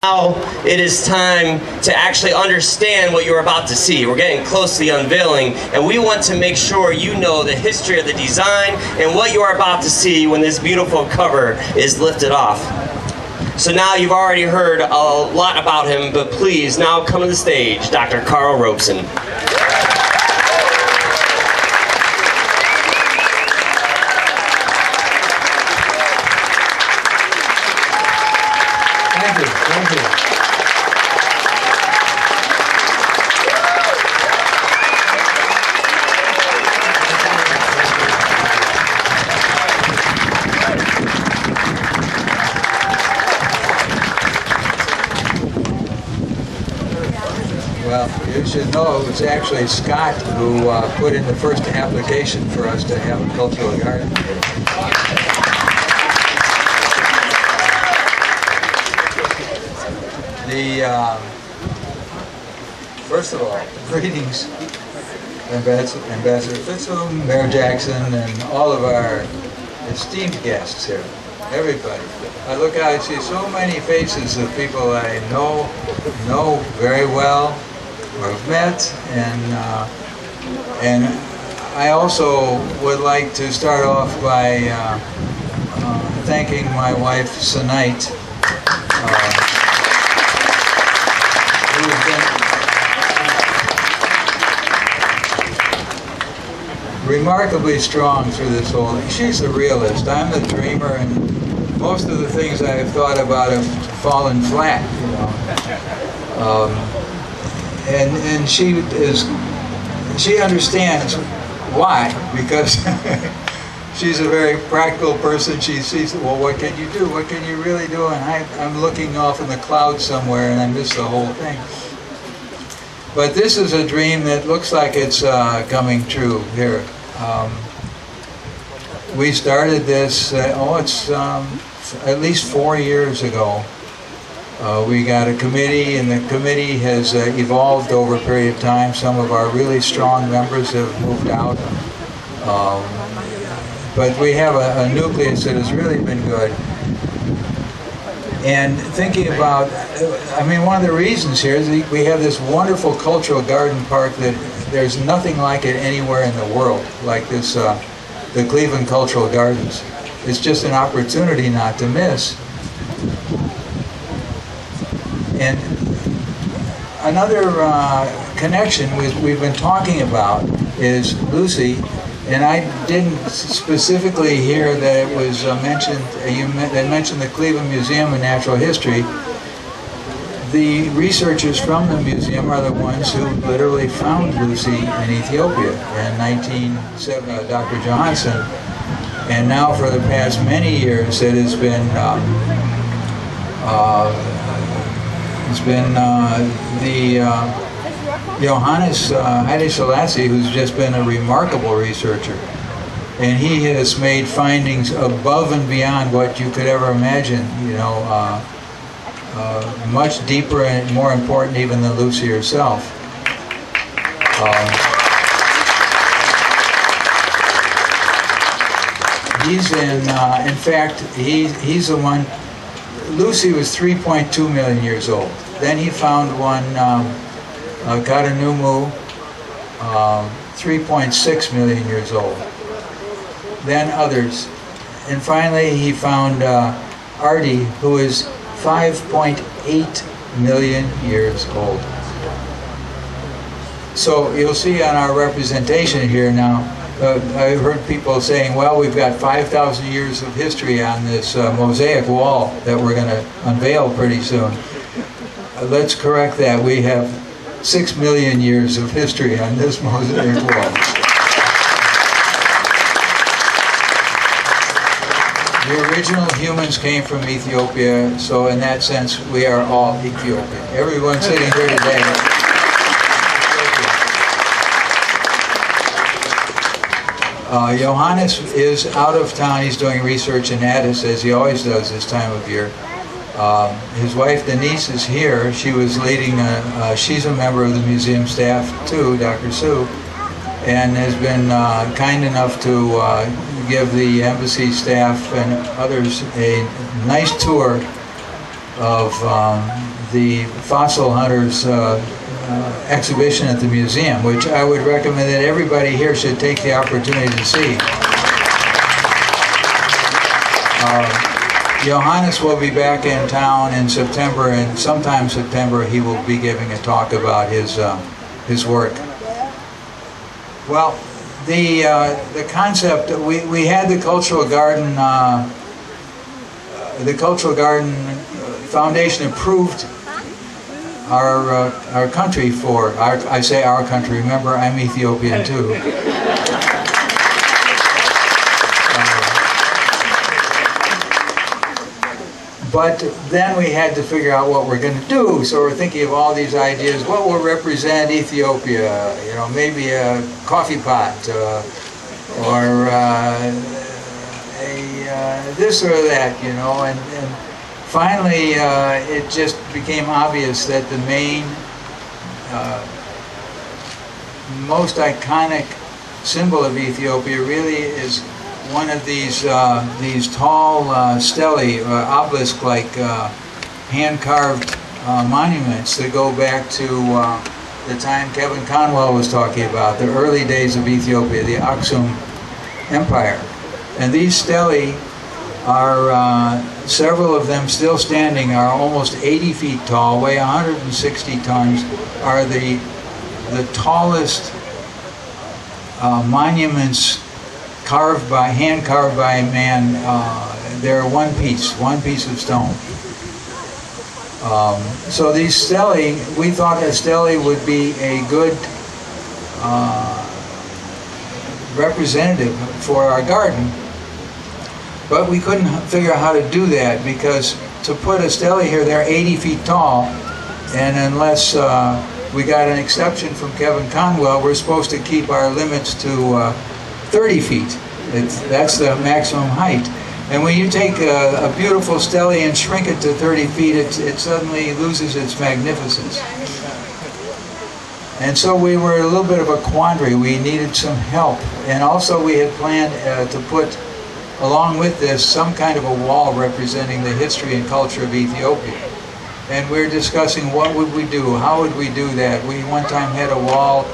Now it is time to actually understand what you're about to see. We're getting close to the unveiling, and we want to make sure you know the history of the design and what you are about to see when this beautiful cover is lifted off. So now you've already heard a lot about him, but please now come to the stage, Dr. Carl Robson. Thank you. Well, you should know it was actually Scott who put in the first application for us to have a cultural garden. First of all, greetings, Ambassador Fitzel, Mayor Jackson, and all of our esteemed guests here, everybody. I look out, I see so many faces of people I know very well, or have met, and I also would like to start off by thanking my wife, Sanite, who has been remarkably strong through this whole thing. She's the realist. I'm the dreamer, and most of the things I've thought about have fallen flat, you know. And she understands why, because she's a very practical person. She sees, well, what can you do? What can you really do? And I'm looking off in the clouds somewhere, and I miss the whole thing. But this is a dream that looks like it's coming true here. We started this, it's at least 4 years ago. We got a committee, and the committee has evolved over a period of time. Some of our really strong members have moved out. But we have a nucleus that has really been good. And thinking about, I mean, one of the reasons here is we have this wonderful cultural garden park that there's nothing like it anywhere in the world, like this, the Cleveland Cultural Gardens. It's just an opportunity not to miss. And another connection we've been talking about is Lucy, and I didn't specifically hear that it was mentioned, they mentioned the Cleveland Museum of Natural History. The researchers from the museum are the ones who literally found Lucy in Ethiopia in 1970, Dr. Johansson. And now for the past many years it has been Johannes Haile Selassie, who's just been a remarkable researcher. And he has made findings above and beyond what you could ever imagine, you know, much deeper and more important even than Lucy herself. He's in fact, he's the one. Lucy was 3.2 million years old. Then he found one, Katanumu, 3.6 million years old. Then others. And finally he found Artie, who is 5.8 million years old. So you'll see on our representation here now, I've heard people saying, well, we've got 5,000 years of history on this mosaic wall that we're going to unveil pretty soon. Let's correct that. We have 6 million years of history on this mosaic wall. The original humans came from Ethiopia, so in that sense, we are all Ethiopian. Everyone sitting here today. Johannes is out of town. He's doing research in Addis, as he always does this time of year. His wife Denise is here. She was leading, she's a member of the museum staff too, Dr. Sue, and has been kind enough to give the embassy staff and others a nice tour of the Fossil Hunters exhibition at the museum, which I would recommend that everybody here should take the opportunity to see. Johannes will be back in town in September, and sometime September he will be giving a talk about his work. Well, the concept, we had the Cultural Garden Foundation approved our country for, I say our country, remember I'm Ethiopian too. But then we had to figure out what we're going to do, so we're thinking of all these ideas. What will represent Ethiopia? You know, maybe a coffee pot, or this or that, you know. And finally, it just became obvious that the main, most iconic symbol of Ethiopia really is one of these tall stelae, obelisk-like hand-carved monuments that go back to the time Kevin Conwell was talking about, the early days of Ethiopia, the Aksum Empire. And these stelae are, several of them still standing, are almost 80 feet tall, weigh 160 tons, are the tallest monuments hand carved by a man. They're one piece of stone. So these stelae, we thought a stelae would be a good representative for our garden, but we couldn't figure out how to do that, because to put a stelae here, they're 80 feet tall, and unless we got an exception from Kevin Conwell, we're supposed to keep our limits to 30 feet. That's the maximum height. And when you take a beautiful stelae and shrink it to 30 feet, it suddenly loses its magnificence. And so we were in a little bit of a quandary. We needed some help. And also we had planned to put, along with this, some kind of a wall representing the history and culture of Ethiopia. And we were discussing what would we do, how would we do that. We one time had a wall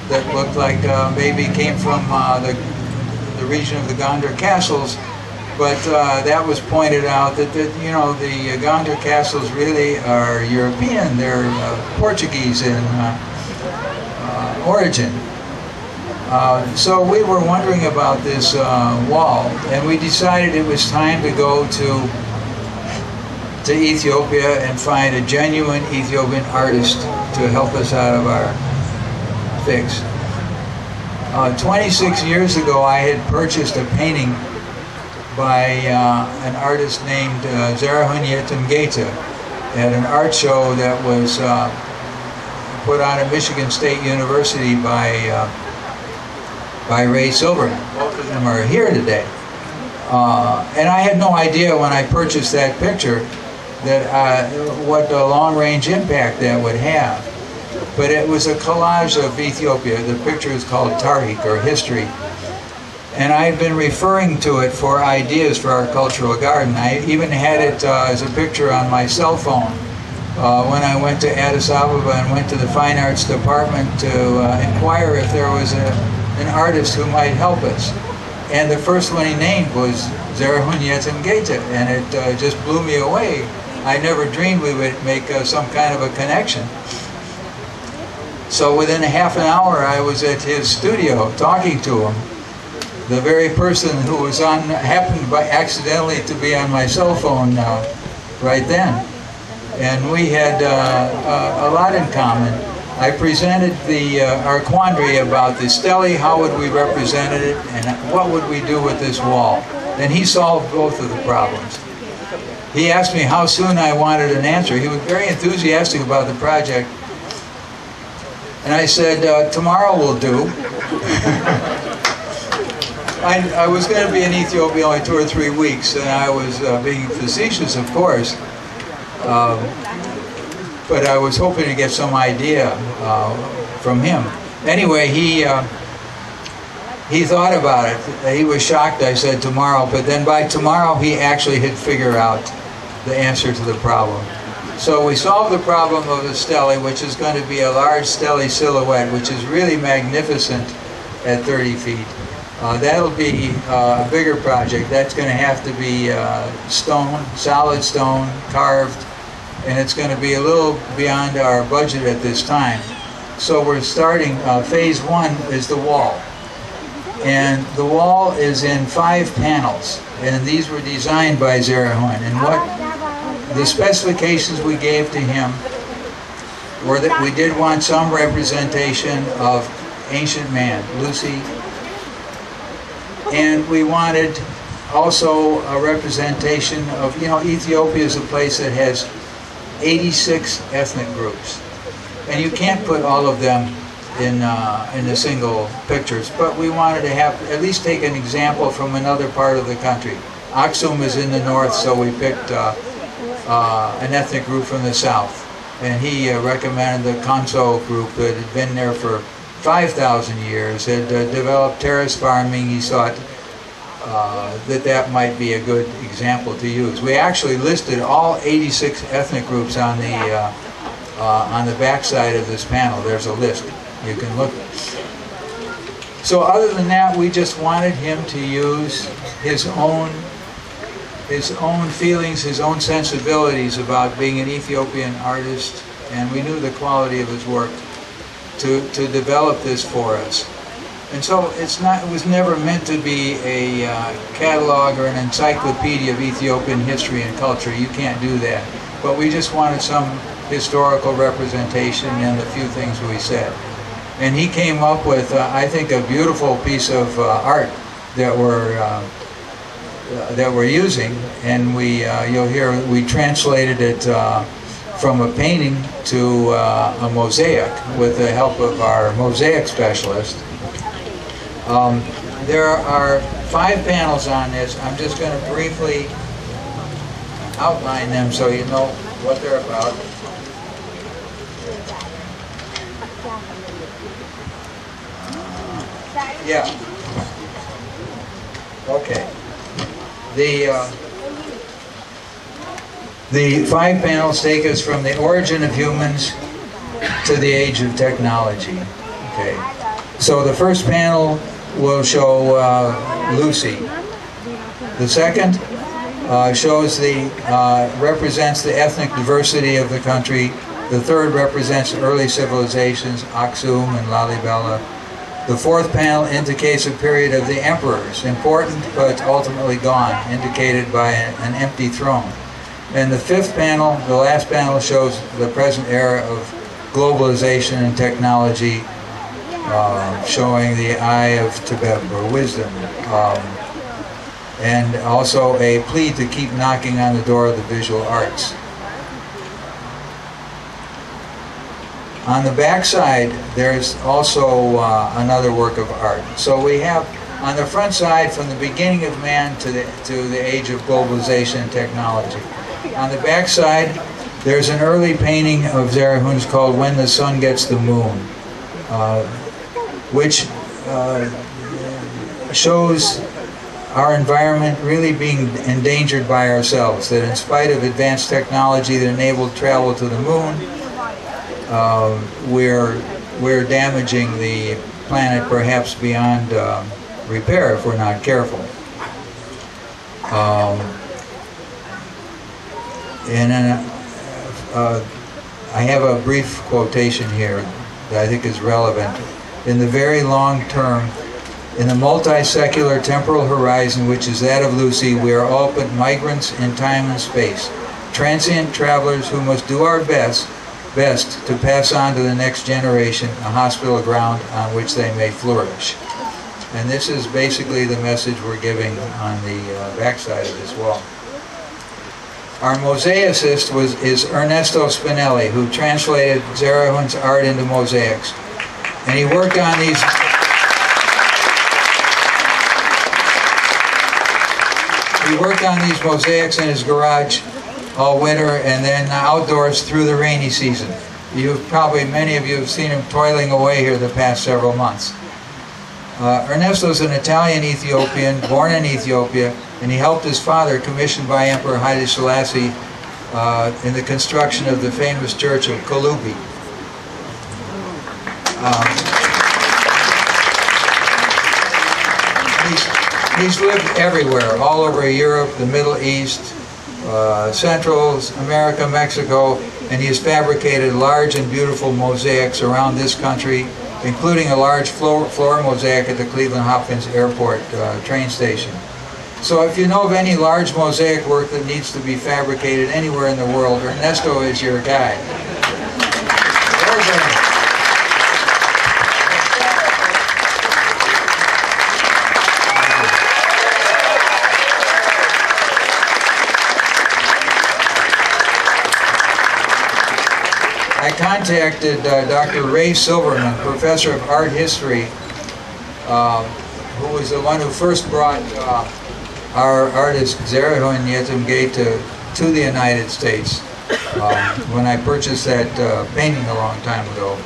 that looked like maybe came from the region of the Gondar castles, but that was pointed out that the Gondar castles really are European. They're Portuguese in origin. So we were wondering about this wall, and we decided it was time to go to Ethiopia and find a genuine Ethiopian artist to help us out of our fix. 26 years ago, I had purchased a painting by an artist named Zerahun Yetim-Geta at an art show that was put on at Michigan State University by Ray Silverman. Both of them are here today. And I had no idea when I purchased that picture that what a long-range impact that would have. But it was a collage of Ethiopia. The picture is called Tarhik, or History. And I've been referring to it for ideas for our cultural garden. I even had it as a picture on my cell phone when I went to Addis Ababa and went to the Fine Arts Department to inquire if there was an artist who might help us. And the first one he named was Zerahun Yetim-Geta, and it just blew me away. I never dreamed we would make some kind of a connection. So within a half an hour, I was at his studio talking to him. The very person who was happened by accidentally to be on my cell phone right then. And we had a lot in common. I presented our quandary about the stelae, how would we represent it, and what would we do with this wall. And he solved both of the problems. He asked me how soon I wanted an answer. He was very enthusiastic about the project. And I said, tomorrow will do. I was going to be in Ethiopia only 2 or 3 weeks, and I was being facetious, of course. But I was hoping to get some idea from him. Anyway, he thought about it. He was shocked I said tomorrow, but then by tomorrow he actually had figured out the answer to the problem. So we solved the problem of the stele, which is going to be a large stele silhouette, which is really magnificent at 30 feet. That'll be a bigger project. That's going to have to be stone, solid stone, carved, and it's going to be a little beyond our budget at this time. So we're starting, phase one is the wall. And the wall is in 5 panels, and these were designed by Zerahun. And what the specifications we gave to him were that we did want some representation of ancient man, Lucy, and we wanted also a representation of, Ethiopia is a place that has 86 ethnic groups, and you can't put all of them in the single pictures, but we wanted to have at least take an example from another part of the country. Aksum is in the north, so we picked an ethnic group from the south, and he recommended the Kanso group that had been there for 5,000 years, had developed terrace farming. He thought that might be a good example to use. We actually listed all 86 ethnic groups on the back side of this panel. There's a list. You can look. So other than that, we just wanted him to use his own feelings, his own sensibilities about being an Ethiopian artist, and we knew the quality of his work to develop this for us. And so it was never meant to be a catalog or an encyclopedia of Ethiopian history and culture. You can't do that. But we just wanted some historical representation in the few things we said. And he came up with, I think, a beautiful piece of art that we're using, and you'll hear we translated it from a painting to a mosaic with the help of our mosaic specialist. There are 5 panels on this. I'm just going to briefly outline them so you know what they're about. Yeah. Okay. The 5 panels take us from the origin of humans to the age of technology. Okay. So the first panel will show Lucy. The second represents the ethnic diversity of the country. The third represents early civilizations, Aksum and Lalibela. The fourth panel indicates a period of the emperors, important but ultimately gone, indicated by an empty throne. And the fifth panel, the last panel, shows the present era of globalization and technology, showing the eye of Tibet, or wisdom, and also a plea to keep knocking on the door of the visual arts. On the back side, there's also another work of art. So we have, on the front side, from the beginning of man to the age of globalization and technology. On the back side, there's an early painting of Zerahun's called When the Sun Gets the Moon, which shows our environment really being endangered by ourselves, that in spite of advanced technology that enabled travel to the moon, we're damaging the planet perhaps beyond repair if we're not careful. And then I have a brief quotation here that I think is relevant. In the very long term, in the multi-secular temporal horizon, which is that of Lucy, we are all but migrants in time and space, transient travelers who must do our best to pass on to the next generation a hospitable ground on which they may flourish. And this is basically the message we're giving on the backside of this wall. Our mosaicist is Ernesto Spinelli, who translated Zerahun's art into mosaics. And he worked on these mosaics in his garage all winter, and then outdoors through the rainy season. Many of you have seen him toiling away here the past several months. Ernesto's an Italian Ethiopian, born in Ethiopia, and he helped his father, commissioned by Emperor Haile Selassie, in the construction of the famous church of Kolubi. He's lived everywhere, all over Europe, the Middle East, Central America, Mexico, and he has fabricated large and beautiful mosaics around this country, including a large floor mosaic at the Cleveland Hopkins Airport train station. So if you know of any large mosaic work that needs to be fabricated anywhere in the world, Ernesto is your guy. I contacted Dr. Ray Silverman, professor of art history, who was the one who first brought our artist Zerahun Yetimgay to the United States when I purchased that painting a long time ago.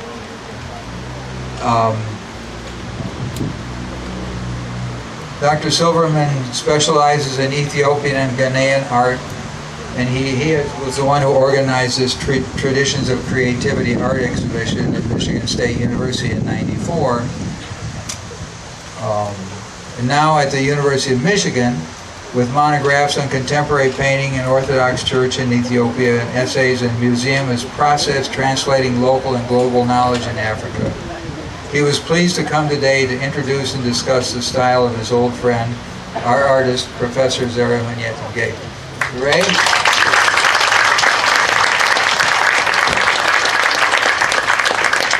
Dr. Silverman specializes in Ethiopian and Ghanaian art, and he was the one who organized this Traditions of Creativity art exhibition at Michigan State University in '94. And now at the University of Michigan, with monographs on contemporary painting in Orthodox Church in Ethiopia and essays in Museum as Process Translating Local and Global Knowledge in Africa. He was pleased to come today to introduce and discuss the style of his old friend, our artist, Professor Zerahun Yetimgay. Ray?